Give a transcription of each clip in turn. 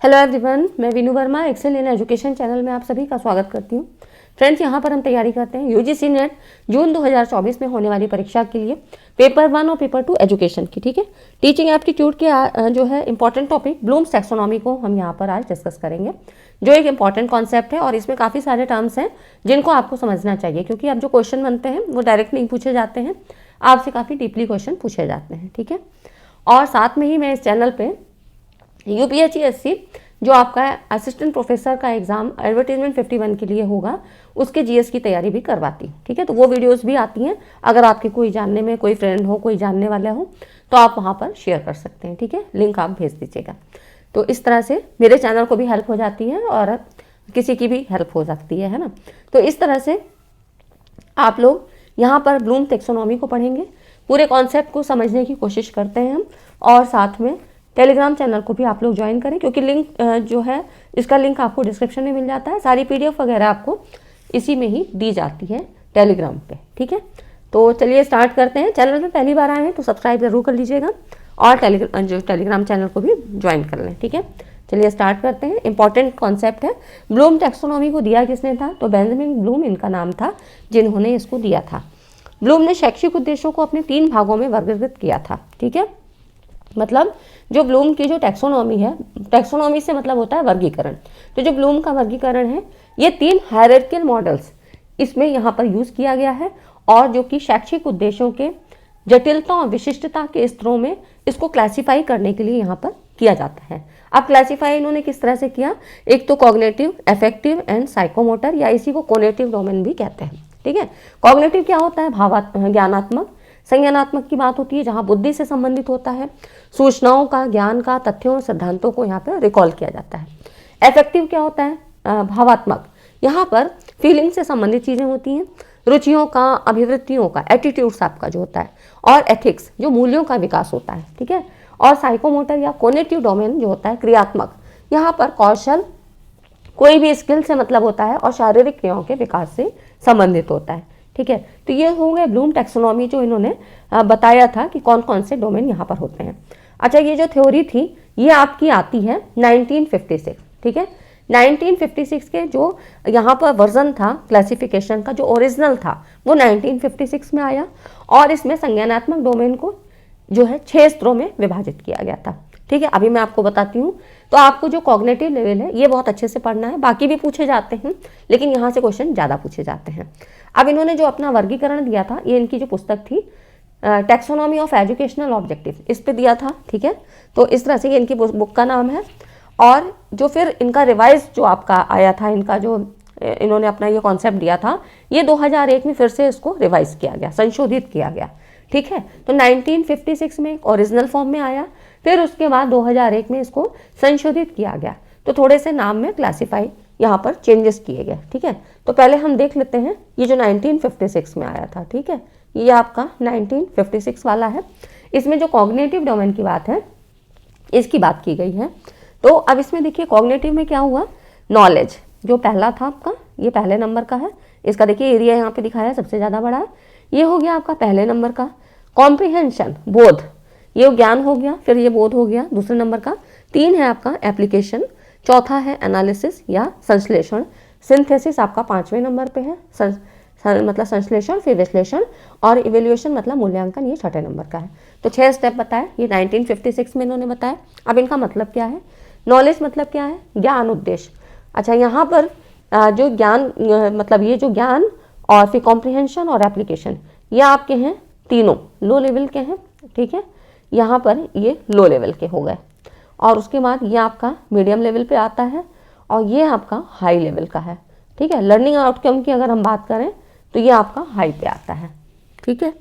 Hello everyone, मैं Vinu Verma excel in education channel में आप सभी का स्वागत करती हूँ। फ्रेंड्स, यहाँ पर हम तैयारी करते हैं यूजीसी नेट जून 2024 में होने वाली परीक्षा के लिए पेपर 1 और पेपर 2 एजुकेशन की। ठीक है, टीचिंग एप्टीट्यूड के जो है इंपॉर्टेंट टॉपिक ब्लूम्स टैक्सोनॉमी को हम यहाँ पर आज डिस्कस करेंगे, जो एक इंपॉर्टेंट कॉन्सेप्ट है और इसमें काफ़ी सारे टर्म्स हैं जिनको आपको समझना चाहिए, क्योंकि अब जो क्वेश्चन बनते हैं वो डायरेक्ट नहीं पूछे जाते हैं, आपसे काफ़ी डीपली क्वेश्चन पूछे जाते हैं। ठीक है, और साथ में ही मैं इस चैनल पर यूपीएचसीएससी जो आपका असिस्टेंट प्रोफेसर का एग्जाम एडवर्टीजमेंट 51 के लिए होगा, उसके जीएस की तैयारी भी करवाती हूँ। ठीक है, तो वो वीडियोस भी आती हैं, अगर आपके कोई जानने में कोई फ्रेंड हो, कोई जानने वाला हो, तो आप वहाँ पर शेयर कर सकते हैं। ठीक है, लिंक आप भेज दीजिएगा। तो इस तरह से मेरे चैनल को भी हेल्प हो जाती है और किसी की भी हेल्प हो सकती है ना। तो इस तरह से आप लोग यहाँ पर ब्लूम टैक्सोनॉमी को पढ़ेंगे, पूरे कॉन्सेप्ट को समझने की कोशिश करते हैं हम, और साथ में टेलीग्राम चैनल को भी आप लोग ज्वाइन करें, क्योंकि लिंक जो है इसका लिंक आपको डिस्क्रिप्शन में मिल जाता है। सारी पीडीएफ वगैरह आपको इसी में ही दी जाती है टेलीग्राम पे। ठीक है, तो चलिए स्टार्ट करते हैं। चैनल में पहली बार आए हैं तो सब्सक्राइब जरूर कर लीजिएगा और टेलीग्राम चैनल को भी ज्वाइन कर लें। ठीक है, चलिए स्टार्ट करते हैं। इंपॉर्टेंट कॉन्सेप्ट है। ब्लूम टैक्सोनॉमी को दिया किसने था? तो बेंजामिन ब्लूम इनका नाम था जिन्होंने इसको दिया था। ब्लूम ने शैक्षिक उद्देश्यों को अपने 3 भागों में वर्गीकृत किया था। ठीक है, मतलब जो ब्लूम की जो टैक्सोनॉमी है, टैक्सोनॉमी से मतलब होता है वर्गीकरण, तो जो ब्लूम का वर्गीकरण है ये 3 हायरार्किकल मॉडल्स इसमें यहाँ पर यूज किया गया है, और जो कि शैक्षिक उद्देश्यों के जटिलता और विशिष्टता के स्तरों में इसको क्लासीफाई करने के लिए यहाँ पर किया जाता है। अब क्लासीफाई इन्होंने किस तरह से किया? एक तो कॉग्निटिव, अफेक्टिव एंड साइकोमोटर, या इसी को कोनेटिव डोमेन भी कहते हैं। ठीक है, कॉग्निटिव क्या होता है? ज्ञानात्मक। संज्ञानात्मक की बात होती है जहाँ बुद्धि से संबंधित होता है, सूचनाओं का, ज्ञान का, तथ्यों और सिद्धांतों को यहाँ पर रिकॉल किया जाता है। अफेक्टिव क्या होता है? भावात्मक। यहाँ पर फीलिंग से संबंधित चीज़ें होती हैं, रुचियों का, अभिवृत्तियों का, एटीट्यूड्स आपका जो होता है, और एथिक्स जो मूल्यों का विकास होता है। ठीक है, और साइकोमोटर या कोनेटिव डोमेन जो होता है क्रियात्मक, यहाँ पर कौशल, कोई भी स्किल से मतलब होता है, और शारीरिक क्रियाओं के विकास से संबंधित होता है। ठीक है, तो ये हो गए ब्लूम टैक्सोनॉमी जो इन्होंने बताया था कि कौन कौन से डोमेन यहाँ पर होते हैं। अच्छा, ये जो थ्योरी थी ये आपकी आती है 1956। ठीक है, 1956 के जो यहाँ पर वर्जन था क्लासिफिकेशन का, जो ओरिजिनल था वो 1956 में आया, और इसमें संज्ञानात्मक डोमेन को जो है 6 स्तरों में विभाजित किया गया था। ठीक है, अभी मैं आपको बताती हूँ। तो आपको जो कॉग्निटिव लेवल है ये बहुत अच्छे से पढ़ना है, बाकी भी पूछे जाते हैं लेकिन यहाँ से क्वेश्चन ज़्यादा पूछे जाते हैं। अब इन्होंने जो अपना वर्गीकरण दिया था, ये इनकी जो पुस्तक थी टैक्सोनॉमी ऑफ एजुकेशनल ऑब्जेक्टिव, इस पे दिया था। ठीक है, तो इस तरह से ये इनकी बुक का नाम है। और जो फिर इनका रिवाइज जो आपका आया था, इनका जो इन्होंने अपना ये कॉन्सेप्ट दिया था, ये 2001 में फिर से इसको रिवाइज किया गया, संशोधित किया गया। ठीक है, तो 1956 में ओरिजिनल फॉर्म में आया, फिर उसके बाद 2001 में इसको संशोधित किया गया, तो थोड़े से नाम में क्लासीफाई यहाँ पर चेंजेस किए गए। ठीक है, तो पहले हम देख लेते हैं ये जो 1956 में आया था। ठीक है, ये आपका 1956 वाला है। इसमें जो कॉग्निटिव डोमेन की बात है, इसकी बात की गई है। तो अब इसमें देखिए कॉग्निटिव में क्या हुआ? नॉलेज जो पहला था आपका, ये पहले नंबर का है। इसका देखिए एरिया यहाँ पे दिखाया है, सबसे ज़्यादा बड़ा है। ये हो गया आपका पहले नंबर का। कॉम्प्रिहेंशन, बोध, ये ज्ञान हो गया, फिर ये बोध हो गया दूसरे नंबर का। 3 है आपका एप्लीकेशन, चौथा है एनालिसिस या संश्लेषण। सिंथेसिस आपका 5वें नंबर पे है, मतलब संश्लेषण, फिर विश्लेषण, और इवेल्युएशन मतलब मूल्यांकन, ये 6ठे नंबर का है। तो 6 स्टेप बताए, ये 1956 में इन्होंने बताया। अब इनका मतलब क्या है? नॉलेज मतलब क्या है? ज्ञान, उद्देश्य। अच्छा, यहाँ पर जो ज्ञान मतलब ये जो ज्ञान, और फिर कॉम्प्रिहेंशन और एप्लीकेशन, ये आपके हैं तीनों लो लेवल के हैं। ठीक है, यहाँ पर ये लो लेवल के हो गए, और उसके बाद ये आपका मीडियम लेवल पे आता है, और ये आपका हाई लेवल का है। ठीक है, लर्निंग आउटकम की अगर हम बात करें तो ये आपका हाई पे आता है। ठीक है,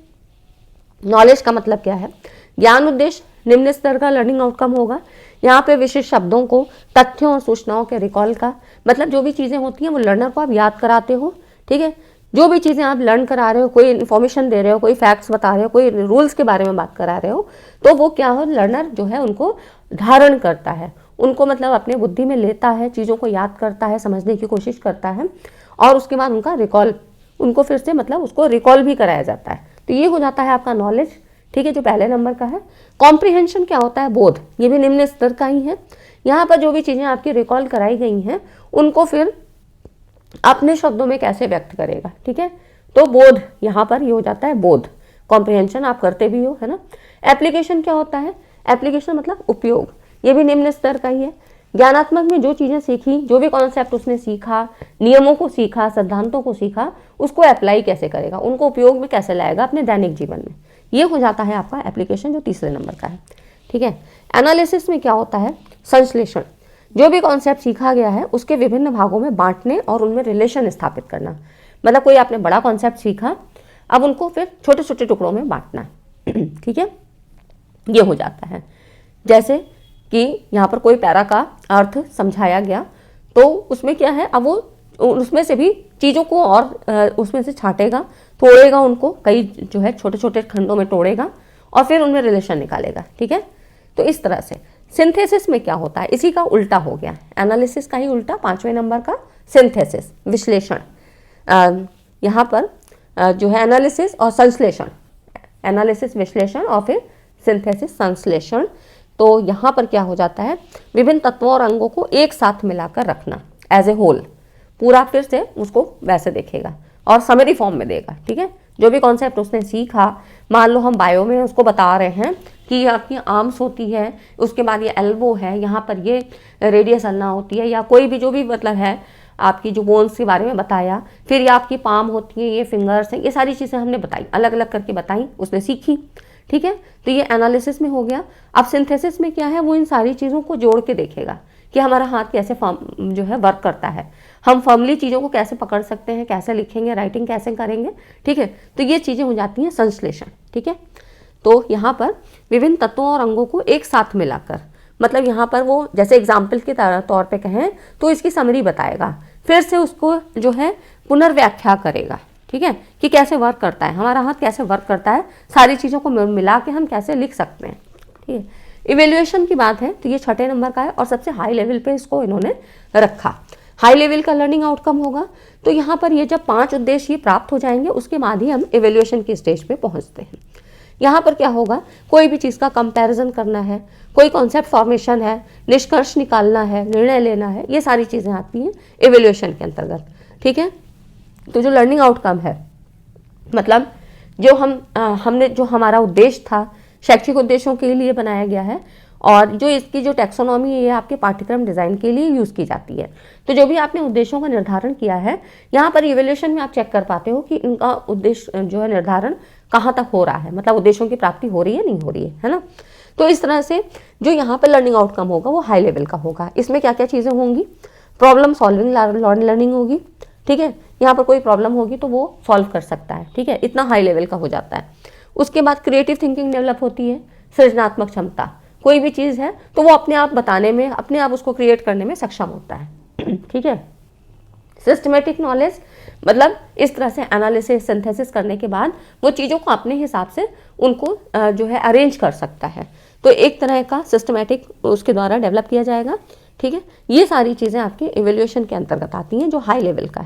नॉलेज का मतलब क्या है? ज्ञान, उद्देश्य, निम्न स्तर का लर्निंग आउटकम होगा। यहाँ पे विशिष्ट शब्दों को, तथ्यों और सूचनाओं के रिकॉल का, मतलब जो भी चीज़ें होती हैं वो लर्नर को आप याद कराते हो। ठीक है, जो भी चीज़ें आप लर्न करा रहे हो, कोई इन्फॉर्मेशन दे रहे हो, कोई फैक्ट्स बता रहे हो, कोई रूल्स के बारे में बात करा रहे हो, तो वो क्या हो, लर्नर जो है उनको धारण करता है, उनको मतलब अपने बुद्धि में लेता है, चीज़ों को याद करता है, समझने की कोशिश करता है, और उसके बाद उनका रिकॉल, उनको फिर से मतलब उसको रिकॉल भी कराया जाता है। तो ये हो जाता है आपका नॉलेज। ठीक है, जो पहले नंबर का है। कॉम्प्रिहेंशन क्या होता है? बोध, ये भी निम्न स्तर का ही है। यहाँ पर जो भी चीज़ें आपकी रिकॉल कराई गई हैं उनको फिर अपने शब्दों में कैसे व्यक्त करेगा, ठीक है। तो बोध, यहाँ पर ये हो जाता है बोध, कॉम्प्रिहेंशन आप करते भी हो, है ना। एप्लीकेशन क्या होता है, एप्लीकेशन मतलब उपयोग, ये भी निम्न स्तर का ही है। ज्ञानात्मक में जो चीज़ें सीखी, जो भी कॉन्सेप्ट उसने सीखा, नियमों को सीखा, सिद्धांतों को सीखा, उसको अप्लाई कैसे करेगा, उनको उपयोग में कैसे लाएगा अपने दैनिक जीवन में, ये हो जाता है आपका एप्लीकेशन, जो तीसरे नंबर का है, ठीक है। एनालिसिस में क्या होता है, संश्लेषण, जो भी कॉन्सेप्ट सीखा गया है उसके विभिन्न भागों में बांटने और उनमें रिलेशन स्थापित करना। मतलब कोई आपने बड़ा कॉन्सेप्ट सीखा, अब उनको फिर छोटे छोटे टुकड़ों में बांटना, ठीक है, ये हो जाता है। जैसे कि यहाँ पर कोई पैरा का अर्थ समझाया गया, तो उसमें क्या है, अब वो उसमें से भी चीज़ों को और उसमें से छांटेगा, तोड़ेगा, उनको कई जो है छोटे छोटे खंडों में तोड़ेगा और फिर उनमें रिलेशन निकालेगा, ठीक है। तो इस तरह से सिंथेसिस में क्या होता है, इसी का उल्टा हो गया, एनालिसिस का ही उल्टा, 5वें नंबर का सिंथेसिस, विश्लेषण। यहाँ पर जो है एनालिसिस और संश्लेषण, एनालिसिस विश्लेषण और फिर सिंथेसिस संश्लेषण। तो यहाँ पर क्या हो जाता है, विभिन्न तत्वों और अंगों को एक साथ मिलाकर रखना, एज ए होल, पूरा फिर से उसको वैसे देखेगा और समरी फॉर्म में देगा, ठीक है। जो भी कॉन्सेप्ट उसने सीखा, मान लो हम बायो में उसको बता रहे हैं कि ये आपकी आर्म्स होती है, उसके बाद ये एल्बो है, यहाँ पर ये रेडियस अल्ना होती है, या कोई भी जो भी मतलब है आपकी जो बोन्स के बारे में बताया, फिर ये आपकी पाम होती है, ये फिंगर्स हैं, ये सारी चीज़ें हमने बताई, अलग अलग करके बताई, उसने सीखी, ठीक है। तो ये एनालिसिस में हो गया। अब सिंथेसिस में क्या है, वो इन सारी चीज़ों को जोड़ के देखेगा कि हमारा हाथ कैसे जो है वर्क करता है, हम फर्मली चीज़ों को कैसे पकड़ सकते हैं, कैसे लिखेंगे, राइटिंग कैसे करेंगे, ठीक है। तो ये चीज़ें हो जाती हैं संश्लेषण, ठीक है। तो यहाँ पर विभिन्न तत्वों और अंगों को एक साथ मिलाकर, मतलब यहाँ पर वो जैसे एग्जाम्पल के तौर पे कहें तो इसकी समरी बताएगा, फिर से उसको जो है पुनर्व्याख्या करेगा, ठीक है, कि कैसे वर्क करता है, हमारा हाथ कैसे वर्क करता है, सारी चीज़ों को मिला के हम कैसे लिख सकते हैं, ठीक है। इवेल्युएशन की बात है तो ये 6ठे नंबर का है और सबसे हाई लेवल पे इसको इन्होंने रखा। हाई लेवल का लर्निंग आउटकम होगा, तो यहाँ पर ये जब 5 उद्देश्य प्राप्त हो जाएंगे उसके बाद ही हम इवेल्युएशन की स्टेज पे पहुँचते हैं। यहाँ पर क्या होगा, कोई भी चीज़ का कंपैरिजन करना है, कोई कॉन्सेप्ट फॉर्मेशन है, निष्कर्ष निकालना है, निर्णय लेना है, ये सारी चीज़ें आती हैं इवेल्युएशन के अंतर्गत, ठीक है। तो जो लर्निंग आउटकम है, मतलब जो हमने जो हमारा उद्देश्य था, शैक्षिक उद्देश्यों के लिए बनाया गया है, और जो इसकी जो टैक्सोनॉमी है ये आपके पाठ्यक्रम डिज़ाइन के लिए यूज़ की जाती है। तो जो भी आपने उद्देश्यों का निर्धारण किया है, यहाँ पर इवेल्युएशन में आप चेक कर पाते हो कि इनका उद्देश्य जो है निर्धारण कहाँ तक हो रहा है, मतलब उद्देश्यों की प्राप्ति हो रही है, नहीं हो रही है ना। तो इस तरह से जो यहाँ पर लर्निंग आउटकम होगा वो हाई लेवल का होगा। इसमें क्या क्या चीज़ें होंगी, प्रॉब्लम सॉल्विंग लर्निंग होगी, ठीक है, यहाँ पर कोई प्रॉब्लम होगी तो वो सॉल्व कर सकता है, ठीक है, इतना हाई लेवल का हो जाता है। उसके बाद क्रिएटिव थिंकिंग डेवलप होती है, सृजनात्मक क्षमता, कोई भी चीज़ है तो वो अपने आप बताने में, अपने आप उसको क्रिएट करने में सक्षम होता है, ठीक है। सिस्टमेटिक नॉलेज, मतलब इस तरह से एनालिसिस सिंथेसिस करने के बाद वो चीज़ों को अपने हिसाब से उनको जो है अरेंज कर सकता है, तो एक तरह का सिस्टमेटिक उसके द्वारा डेवलप किया जाएगा, ठीक है। ये सारी चीज़ें आपके इवेल्युएशन के अंतर्गत आती हैं जो हाई लेवल का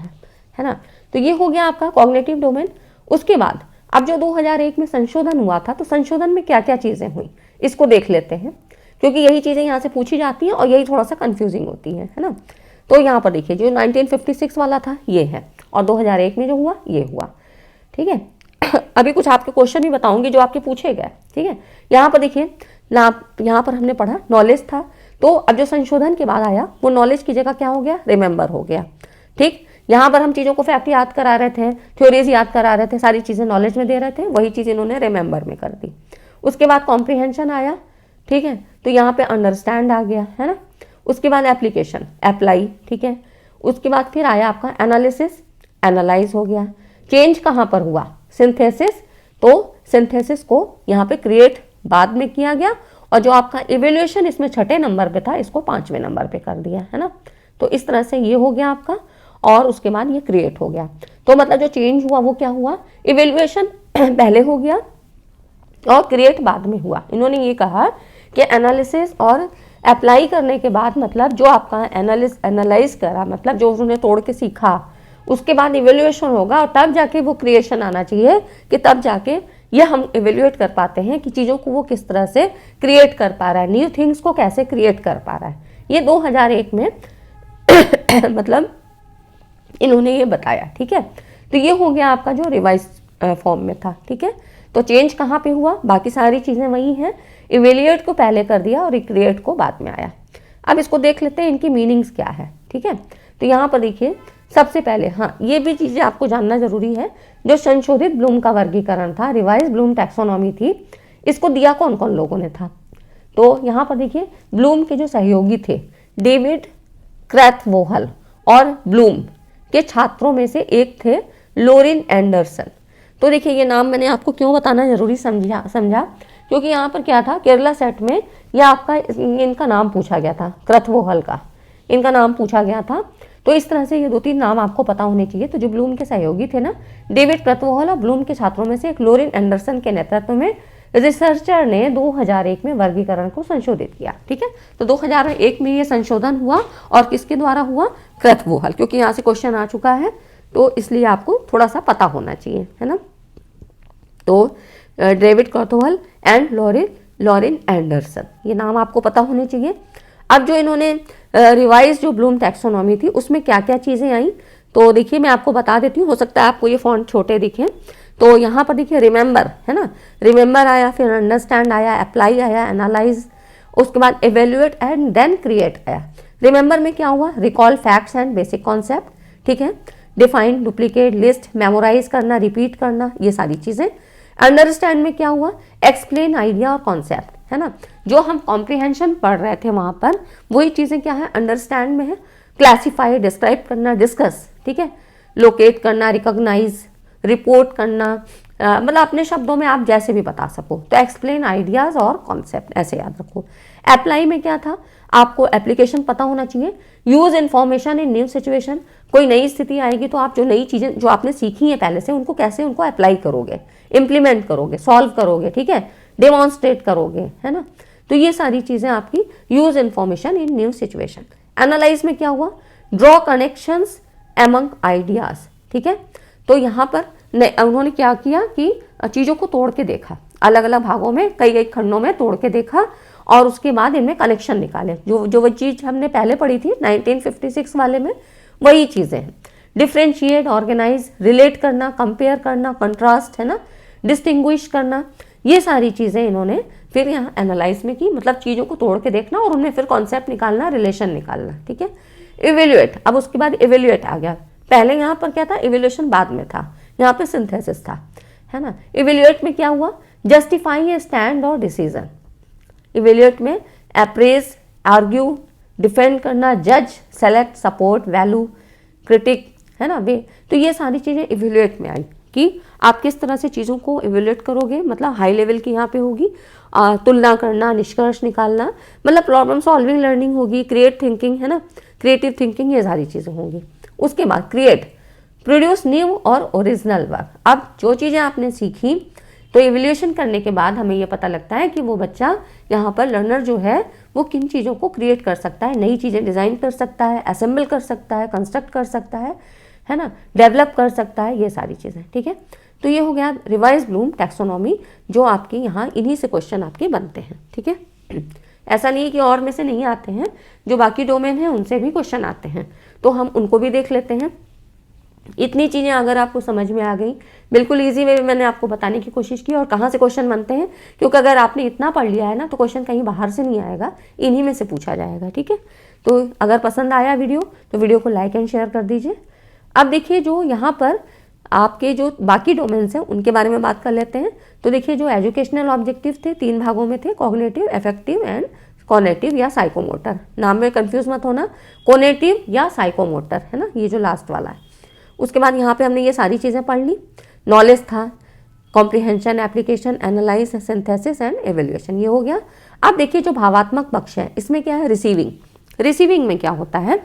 है ना। तो ये हो गया आपका कॉग्निटिव डोमेन। उसके बाद अब जो 2001 में संशोधन हुआ था, तो संशोधन में क्या क्या चीज़ें हुई इसको देख लेते हैं, क्योंकि यही चीज़ें यहाँ से पूछी जाती हैं और यही थोड़ा सा कन्फ्यूजिंग होती है ना। तो यहाँ पर देखिए जो 1956 वाला था ये है, और 2001 में जो हुआ ये हुआ, ठीक है। अभी कुछ आपके क्वेश्चन भी बताऊंगी जो आपके पूछे गए, ठीक है। यहाँ पर देखिए, यहाँ पर हमने पढ़ा नॉलेज था, तो अब जो संशोधन के बाद आया वो नॉलेज की जगह क्या हो गया, रिमेंबर हो गया, ठीक। यहाँ पर हम चीज़ों को फैक्ट याद करा रहे थे, थ्योरीज याद करा रहे थे, सारी चीज़ें नॉलेज में दे रहे थे, वही चीज़ इन्होंने रिमेंबर में कर दी। उसके बाद कॉम्प्रिहेंशन आया, ठीक है, तो यहाँ पे अंडरस्टैंड आ गया, है ना। उसके बाद एप्लीकेशन, अप्लाई, ठीक है। उसके बाद फिर आया आपका एनालिसिस, एनालाइज हो गया। चेंज कहाँ पर हुआ, सिंथेसिस, तो सिंथेसिस को यहाँ पे क्रिएट बाद में किया गया, और जो आपका इवेल्युएशन इसमें 6ठे नंबर पे था इसको 5वें नंबर पे कर दिया, है ना। तो इस तरह से ये हो गया आपका, और उसके बाद ये क्रिएट हो गया। तो मतलब जो चेंज हुआ वो क्या हुआ, इवेल्युएशन पहले हो गया और क्रिएट बाद में हुआ। इन्होंने ये कहा कि एनालिसिस और अप्लाई करने के बाद, मतलब जो आपका एनालाइज करा, मतलब जो उन्होंने तोड़ के सीखा, उसके बाद इवेल्युएशन होगा, और तब जाके वो क्रिएशन आना चाहिए, कि तब जाके ये हम इवेल्युएट कर पाते हैं कि चीज़ों को वो किस तरह से क्रिएट कर पा रहा है, न्यू थिंग्स को कैसे क्रिएट कर पा रहा है, ये 2001 में मतलब इन्होंने ये बताया, ठीक है। तो ये हो गया आपका जो रिवाइज फॉर्म में था, ठीक है। तो चेंज कहाँ पे हुआ, बाकी सारी चीज़ें वही हैं, इवेल्युएट को पहले कर दिया और क्रिएट को बाद में आया। अब इसको देख लेते हैं इनकी मीनिंग्स क्या है, ठीक है। तो यहाँ पर देखिए सबसे पहले, हाँ ये भी चीज़ें आपको जानना जरूरी है, जो संशोधित ब्लूम का वर्गीकरण था, रिवाइज ब्लूम टैक्सोनॉमी थी, इसको दिया कौन कौन लोगों ने था। तो यहाँ पर देखिए ब्लूम के जो सहयोगी थे डेविड क्रैथवोहल और ब्लूम के छात्रों में से एक थे लोरिन एंडरसन। तो देखिए ये नाम मैंने आपको क्यों बताना जरूरी समझा क्योंकि यहाँ पर क्या था, केरला सेट में यह आपका इनका नाम पूछा गया था, क्रैथवोहल का इनका नाम पूछा गया था। तो इस तरह से ये 2-3 नाम आपको पता होने चाहिए। तो जो ब्लूम के सहयोगी थे ना, डेविड क्रैथवोहल और ब्लूम के छात्रों में से एक लोरिन एंडरसन के नेतृत्व में रिसर्चर ने 2001 में वर्गीकरण को संशोधित किया, ठीक है। तो 2001 में ये संशोधन हुआ और किसके द्वारा हुआ, क्रैथवोहल, क्योंकि यहाँ से क्वेश्चन आ चुका है तो इसलिए आपको थोड़ा सा पता होना चाहिए, है ना। तो डेविड क्रैथवोहल एंड लोरिन एंडरसन, ये नाम आपको पता होने चाहिए। अब जो इन्होंने रिवाइज जो ब्लूम टैक्सोनॉमी थी उसमें क्या क्या चीज़ें आई, तो देखिए मैं आपको बता देती हूँ, हो सकता है आपको ये फॉन्ट छोटे दिखें। तो यहाँ पर देखिए रिमेंबर है ना, रिमेंबर आया, फिर अंडरस्टैंड आया, अप्लाई आया, एनालाइज, उसके बाद एवेल्युएट एंड देन क्रिएट आया। रिमेंबर में क्या हुआ, recall facts and basic concept, ठीक है। डिफाइन, डुप्लीकेट, लिस्ट, मेमोराइज करना, रिपीट करना, ये सारी चीज़ें। अंडरस्टैंड में क्या हुआ, एक्सप्लेन आइडिया और कॉन्सेप्ट, है ना। जो हम कॉम्प्रिहेंशन पढ़ रहे थे वहाँ पर वही चीज़ें क्या है, अंडरस्टैंड में है। क्लासीफाई, डिस्क्राइब करना, डिस्कस, ठीक है। लोकेट करना, रिकॉग्नाइज, रिपोर्ट करना, मतलब अपने शब्दों में आप जैसे भी बता सको। तो एक्सप्लेन आइडियाज और कॉन्सेप्ट, ऐसे याद रखो। अप्लाई में क्या था, आपको एप्लीकेशन पता होना चाहिए। Use information in new situation, कोई नई स्थिति आएगी तो आप जो नई चीज़ें जो आपने सीखी हैं पहले से उनको कैसे उनको अप्लाई करोगे, इम्प्लीमेंट करोगे, सॉल्व करोगे, ठीक है, डेमॉन्स्ट्रेट करोगे, है ना। तो ये सारी चीज़ें आपकी use information in new situation. Analyse में क्या हुआ, ड्रॉ कनेक्शंस एमंग आइडियाज, ठीक है। तो यहाँ पर उन्होंने क्या किया कि चीज़ों को तोड़ के देखा, अलग अलग भागों में कई खंडों में तोड़ के देखा और उसके बाद इनमें कनेक्शन निकाले। जो वो चीज़ हमने पहले पढ़ी थी 1956 वाले में, वही चीज़ें हैं। डिफ्रेंशिएट, ऑर्गेनाइज, रिलेट करना, कंपेयर करना, कंट्रास्ट, है ना, डिस्टिंग्विश करना, ये सारी चीज़ें इन्होंने फिर यहाँ एनालाइज में की, मतलब चीज़ों को तोड़ के देखना और उनमें फिर कॉन्सेप्ट निकालना, रिलेशन निकालना, ठीक है। इवेल्युएट, अब उसके बाद इवेल्युएट आ गया, पहले यहाँ पर क्या था, इवेल्युएशन बाद में था, यहाँ पे सिंथेसिस था, है ना। इवेल्युएट में क्या हुआ, जस्टिफाई ए स्टैंड और डिसीजन। इवेल्युएट में अप्रेज, आर्ग्यू, डिफेंड करना, जज, सेलेक्ट, सपोर्ट, वैल्यू, क्रिटिक, है ना वे। तो ये सारी चीज़ें इवेल्युएट में आई कि आप किस तरह से चीज़ों को इवेल्युएट करोगे, मतलब हाई लेवल की यहाँ पे होगी, तुलना करना, निष्कर्ष निकालना, मतलब प्रॉब्लम सॉल्विंग लर्निंग होगी, क्रिएट थिंकिंग, है ना, क्रिएटिव थिंकिंग, ये सारी चीज़ें होंगी। उसके बाद क्रिएट, प्रोड्यूस न्यू और ओरिजिनल वर्क। अब जो चीज़ें आपने सीखी तो इवैल्यूएशन करने के बाद हमें ये पता लगता है कि वो बच्चा यहाँ पर लर्नर जो है वो किन चीज़ों को क्रिएट कर सकता है, नई चीज़ें डिज़ाइन कर सकता है, असेंबल कर सकता है, कंस्ट्रक्ट कर सकता है ना, डेवलप कर सकता है, ये सारी चीज़ें, ठीक है। तो ये हो गया रिवाइज ब्लूम टैक्सोनॉमी, जो आपकी यहाँ इन्हीं से क्वेश्चन आपके बनते हैं, ठीक है। ऐसा नहीं है कि और में से नहीं आते हैं, जो बाकी डोमेन है उनसे भी क्वेश्चन आते हैं, तो हम उनको भी देख लेते हैं। इतनी चीज़ें अगर आपको समझ में आ गई, बिल्कुल इजी वे में मैंने आपको बताने की कोशिश की और कहाँ से क्वेश्चन बनते हैं, क्योंकि अगर आपने इतना पढ़ लिया है ना तो क्वेश्चन कहीं बाहर से नहीं आएगा, इन्हीं में से पूछा जाएगा, ठीक है। तो अगर पसंद आया वीडियो तो वीडियो को लाइक एंड शेयर कर दीजिए। अब देखिए जो यहाँ पर आपके जो बाकी डोमेन्स हैं उनके बारे में बात कर लेते हैं। तो देखिए जो एजुकेशनल ऑब्जेक्टिव थे 3 भागों में थे, कॉग्निटिव, अफेक्टिव एंड कॉग्निटिव या साइकोमोटर। नाम में कंफ्यूज मत होना, कॉग्निटिव या साइकोमोटर, है ना, ये जो लास्ट वाला है। उसके बाद यहाँ पे हमने ये सारी चीज़ें पढ़ ली। नॉलेज था, comprehension, application, analyse, synthesis and evaluation, ये हो गया। अब देखिए जो भावात्मक पक्ष है इसमें क्या है, रिसीविंग। रिसीविंग में क्या होता है,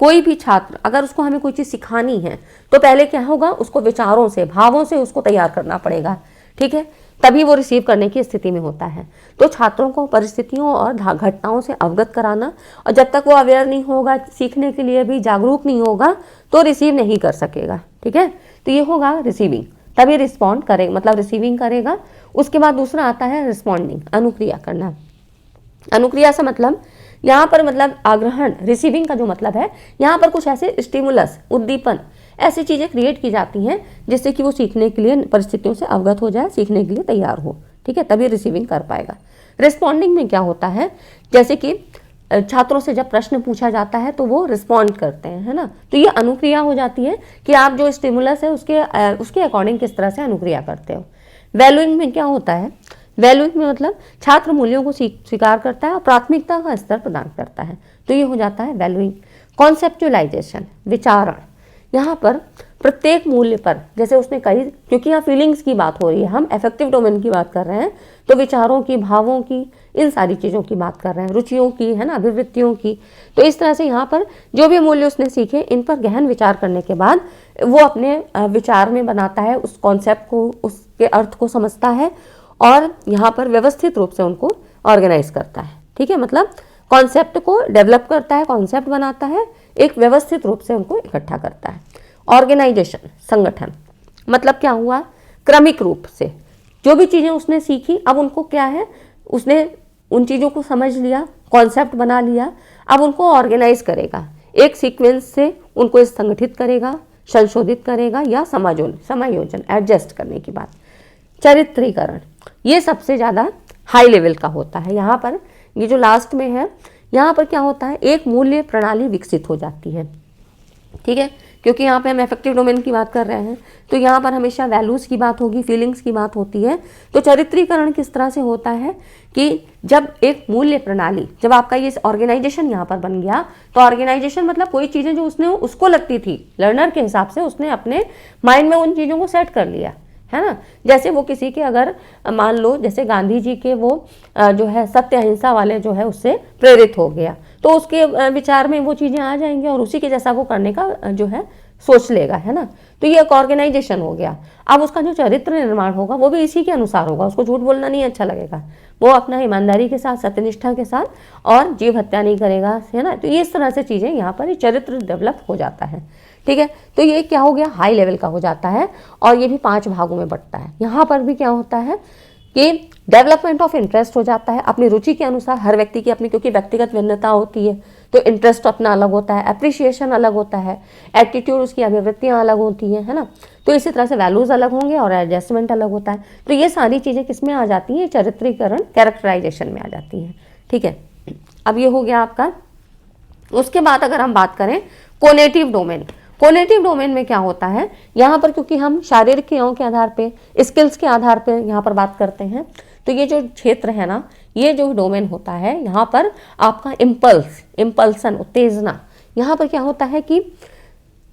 कोई भी छात्र अगर उसको हमें कोई चीज़ सिखानी है तो पहले क्या होगा, उसको विचारों से, भावों से उसको तैयार करना पड़ेगा, ठीक है, तभी वो रिसीव करने की स्थिति में होता है। तो छात्रों को परिस्थितियों और घटनाओं से अवगत कराना, और जब तक वो अवेयर नहीं होगा, सीखने के लिए भी जागरूक नहीं होगा तो रिसीव नहीं कर सकेगा, ठीक है। तो ये होगा रिसीविंग, तभी रिस्पॉन्ड करेगा, मतलब रिसीविंग करेगा। उसके बाद दूसरा आता है रिस्पॉन्डिंग, अनुक्रिया करना। अनुक्रिया से मतलब यहाँ पर मतलब आग्रहण, रिसीविंग का जो मतलब है, यहाँ पर कुछ ऐसे स्टिमुलस, उद्दीपन, ऐसी चीज़ें क्रिएट की जाती हैं जिससे कि वो सीखने के लिए परिस्थितियों से अवगत हो जाए, सीखने के लिए तैयार हो, ठीक है, तभी रिसीविंग कर पाएगा। रिस्पॉन्डिंग में क्या होता है, जैसे कि छात्रों से जब प्रश्न पूछा जाता है तो वो रिस्पॉन्ड करते हैं, है ना, तो ये अनुक्रिया हो जाती है कि आप जो स्टिमुलस है उसके अकॉर्डिंग किस तरह से अनुक्रिया करते हो। वैल्यूइंग में क्या होता है, वैल्यूइंग में मतलब छात्र मूल्यों को स्वीकार करता है और प्राथमिकता का स्तर प्रदान करता है, तो ये हो जाता है वैल्यूइंग। कॉन्सेप्चुअलाइजेशन, विचारण, यहाँ पर प्रत्येक मूल्य पर, जैसे उसने कही, क्योंकि यहाँ फीलिंग्स की बात हो रही है, हम अफेक्टिव डोमेन की बात कर रहे हैं, तो विचारों की, भावों की, इन सारी चीज़ों की बात कर रहे हैं, रुचियों की, है ना, अभिवृत्तियों की। तो इस तरह से यहाँ पर जो भी मूल्य उसने सीखे, इन पर गहन विचार करने के बाद वो अपने विचार में बनाता है, उस कॉन्सेप्ट को, उसके अर्थ को समझता है और यहाँ पर व्यवस्थित रूप से उनको ऑर्गेनाइज करता है, ठीक है, मतलब कॉन्सेप्ट को डेवलप करता है, कॉन्सेप्ट बनाता है, एक व्यवस्थित रूप से उनको इकट्ठा करता है। ऑर्गेनाइजेशन, संगठन, मतलब क्या हुआ, क्रमिक रूप से जो भी चीज़ें उसने सीखी, अब उनको क्या है, उसने उन चीज़ों को समझ लिया, कॉन्सेप्ट बना लिया, अब उनको ऑर्गेनाइज करेगा, एक सीक्वेंस से उनको संगठित करेगा, संशोधित करेगा या समायोजन, एडजस्ट करने की बात। चरित्रीकरण, ये सबसे ज़्यादा हाई लेवल का होता है। यहाँ पर ये जो लास्ट में है, यहाँ पर क्या होता है, एक मूल्य प्रणाली विकसित हो जाती है, ठीक है, क्योंकि यहाँ पे हम अफेक्टिव डोमेन की बात कर रहे हैं, तो यहाँ पर हमेशा वैल्यूज़ की बात होगी, फीलिंग्स की बात होती है। तो चरित्रीकरण किस तरह से होता है कि जब एक मूल्य प्रणाली, जब आपका ये ऑर्गेनाइजेशन यहाँ पर बन गया, तो ऑर्गेनाइजेशन मतलब कोई चीज़ें जो उसको लगती थी लर्नर के हिसाब से, उसने अपने माइंड में उन चीज़ों को सेट कर लिया, है ना। जैसे वो किसी के, अगर मान लो जैसे गांधी जी के वो जो है सत्य अहिंसा वाले जो है उससे प्रेरित हो गया, तो उसके विचार में वो चीज़ें आ जाएंगी और उसी के जैसा वो करने का जो है सोच लेगा, है ना। तो ये एक ऑर्गेनाइजेशन हो गया। अब उसका जो चरित्र निर्माण होगा वो भी इसी के अनुसार होगा, उसको झूठ बोलना नहीं अच्छा लगेगा, वो अपना ईमानदारी के साथ, सत्यनिष्ठा के साथ, और जीव हत्या नहीं करेगा, है ना। तो इस तरह से चीज़ें यहाँ पर चरित्र डेवलप हो जाता है, ठीक है। तो ये क्या हो गया, हाई लेवल का हो जाता है, और ये भी 5 भागों में बंटता है। यहाँ पर भी क्या होता है कि डेवलपमेंट ऑफ इंटरेस्ट हो जाता है, अपनी रुचि के अनुसार, हर व्यक्ति की अपनी, क्योंकि व्यक्तिगत भिन्नता होती है, तो इंटरेस्ट अपना अलग होता है, अप्रिशिएशन अलग होता है, एटीट्यूड, उसकी अभिवृत्तियाँ अलग होती हैं, है ना। तो इसी तरह से वैल्यूज़ अलग होंगे और एडजस्टमेंट अलग होता है। तो ये सारी चीज़ें किस में आ जाती हैं, चरित्रीकरण, कैरेक्टराइजेशन में आ जाती हैं, ठीक है। अब ये हो गया आपका। उसके बाद अगर हम बात करें कोनेटिव डोमेन, कोनेटिव डोमेन में क्या होता है, यहाँ पर क्योंकि हम शारीरिक क्रियाओं के आधार पे, स्किल्स के आधार पे यहाँ पर बात करते हैं, तो ये जो क्षेत्र है ना, ये जो डोमेन होता है, यहाँ पर आपका इम्पल्सन, उत्तेजना, यहाँ पर क्या होता है कि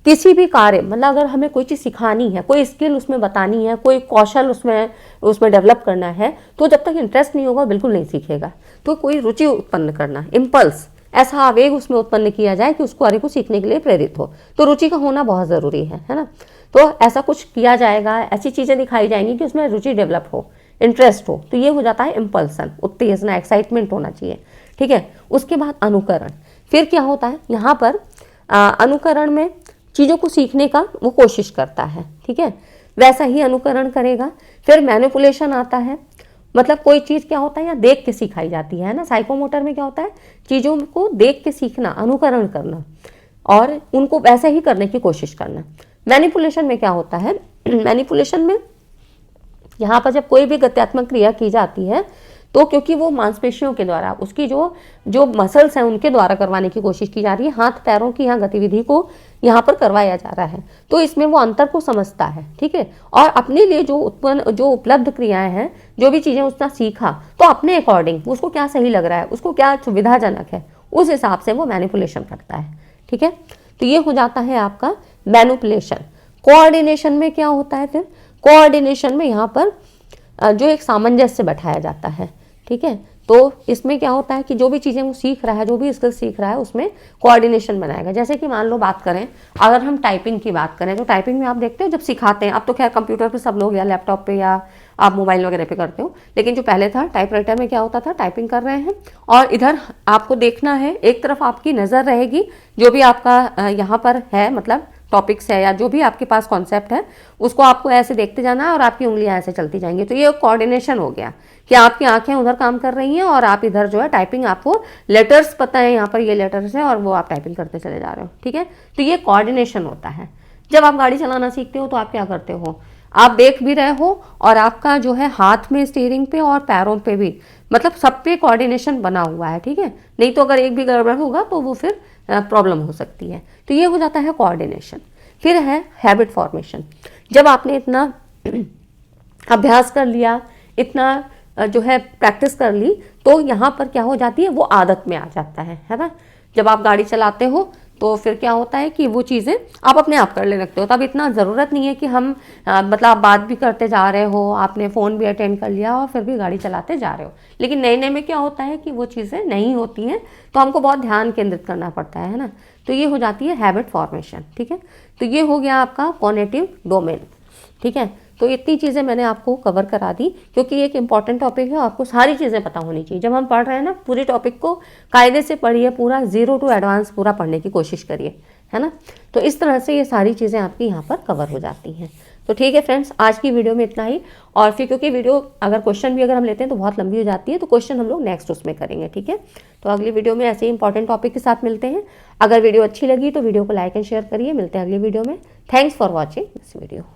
किसी भी कार्य, मतलब अगर हमें कोई चीज़ सिखानी है, कोई स्किल उसमें बतानी है, कोई कौशल उसमें डेवलप करना है, तो जब तक इंटरेस्ट नहीं होगा बिल्कुल नहीं सीखेगा। तो कोई रुचि उत्पन्न करना, इम्पल्स, ऐसा आवेग उसमें उत्पन्न किया जाए कि उसको कार्य को सीखने के लिए प्रेरित हो, तो रुचि का होना बहुत ज़रूरी है ना। तो ऐसा कुछ किया जाएगा, ऐसी चीज़ें दिखाई जाएंगी कि उसमें रुचि डेवलप हो, इंटरेस्ट हो, तो ये हो जाता है इम्पल्सन, उत्तेजना, एक्साइटमेंट होना चाहिए, ठीक है। उसके बाद अनुकरण, फिर क्या होता है यहाँ पर, अनुकरण में चीज़ों को सीखने का वो कोशिश करता है, ठीक है, वैसा ही अनुकरण करेगा। फिर मैनिपुलेशन आता है, मतलब कोई चीज़ क्या होता है, या देख के सिखाई जाती है ना। साइकोमोटर में क्या होता है, चीज़ों को देख के सीखना, अनुकरण करना और उनको वैसे ही करने की कोशिश करना। मैनिपुलेशन में क्या होता है, मैनिपुलेशन में यहाँ पर जब कोई भी गत्यात्मक क्रिया की जाती है, तो क्योंकि वो मांसपेशियों के द्वारा, उसकी जो मसल्स हैं उनके द्वारा करवाने की कोशिश की जा रही है, हाथ पैरों की यहाँ गतिविधि को यहाँ पर करवाया जा रहा है, तो इसमें वो अंतर को समझता है, ठीक है, और अपने लिए जो उपलब्ध क्रियाएं हैं, जो भी चीज़ें उसने सीखा, तो अपने अकॉर्डिंग उसको क्या सही लग रहा है, उसको क्या सुविधाजनक है, उस हिसाब से वो मैनिपुलेशन करता है, ठीक है। तो ये हो जाता है आपका मैनिपुलेशन। कोऑर्डिनेशन में क्या होता है, फिर कोऑर्डिनेशन में यहाँ पर जो एक सामंजस्य बैठाया जाता है, ठीक है। तो इसमें क्या होता है कि जो भी चीज़ें वो सीख रहा है, जो भी स्किल सीख रहा है, उसमें कोऑर्डिनेशन बनाएगा। जैसे कि मान लो बात करें, अगर हम टाइपिंग की बात करें, तो टाइपिंग में आप देखते हो जब सिखाते हैं, अब तो खैर कंप्यूटर पे सब लोग या लैपटॉप पे या आप मोबाइल वगैरह पे करते हो, लेकिन जो पहले था टाइपराइटर में क्या होता था, टाइपिंग कर रहे हैं और इधर आपको देखना है, एक तरफ आपकी नज़र रहेगी जो भी आपका यहाँ पर है, मतलब टॉपिक्स है या जो भी आपके पास कॉन्सेप्ट है उसको आपको ऐसे देखते जाना है और आपकी उंगलियां ऐसे चलती जाएंगी। तो ये कोऑर्डिनेशन हो गया कि आपकी आंखें उधर काम कर रही हैं और आप इधर जो है टाइपिंग, आपको लेटर्स पता है, यहाँ पर ये लेटर्स है और वो आप टाइपिंग करते चले जा रहे हो, ठीक है। तो ये कोऑर्डिनेशन होता है। जब आप गाड़ी चलाना सीखते हो तो आप क्या करते हो, आप देख भी रहे हो और आपका जो है हाथ में स्टीयरिंग पे और पैरों पे भी, मतलब सब पे कोऑर्डिनेशन बना हुआ है, ठीक है। नहीं तो अगर एक भी गड़बड़ होगा तो वो फिर प्रॉब्लम हो सकती है। तो ये हो जाता है कोऑर्डिनेशन। फिर है हैबिट फॉर्मेशन। जब आपने इतना अभ्यास कर लिया, इतना जो है प्रैक्टिस कर ली, तो यहाँ पर क्या हो जाती है, वो आदत में आ जाता है ना। जब आप गाड़ी चलाते हो तो फिर क्या होता है कि वो चीज़ें आप अपने आप करने लगते हो। तब इतना ज़रूरत नहीं है कि हम मतलब आप बात भी करते जा रहे हो, आपने फ़ोन भी अटेंड कर लिया और फिर भी गाड़ी चलाते जा रहे हो। लेकिन नए नए में क्या होता है कि वो चीज़ें नहीं होती हैं, तो हमको बहुत ध्यान केंद्रित करना पड़ता है ना। तो ये हो जाती है हैबिट फॉर्मेशन, ठीक है। तो ये हो गया आपका कॉग्निटिव डोमेन, ठीक है। तो इतनी चीज़ें मैंने आपको कवर करा दी, क्योंकि एक इंपॉर्टेंट टॉपिक है, आपको सारी चीज़ें पता होनी चाहिए। जब हम पढ़ रहे हैं ना, पूरे टॉपिक को कायदे से पढ़िए, पूरा 0 to एडवांस पूरा पढ़ने की कोशिश करिए, है ना। तो इस तरह से ये सारी चीज़ें आपकी यहाँ पर कवर हो जाती हैं। तो ठीक है फ्रेंड्स, आज की वीडियो में इतना ही। और फिर क्योंकि वीडियो अगर क्वेश्चन भी अगर हम लेते हैं तो बहुत लंबी हो जाती है, तो क्वेश्चन हम लोग नेक्स्ट उसमें करेंगे, ठीक है। तो अगली वीडियो में ऐसे ही इंपॉर्टेंट टॉपिक के साथ मिलते हैं। अगर वीडियो अच्छी लगी तो वीडियो को लाइक एंड शेयर करिए। मिलते हैं अगली वीडियो में। Thanks for watching this video.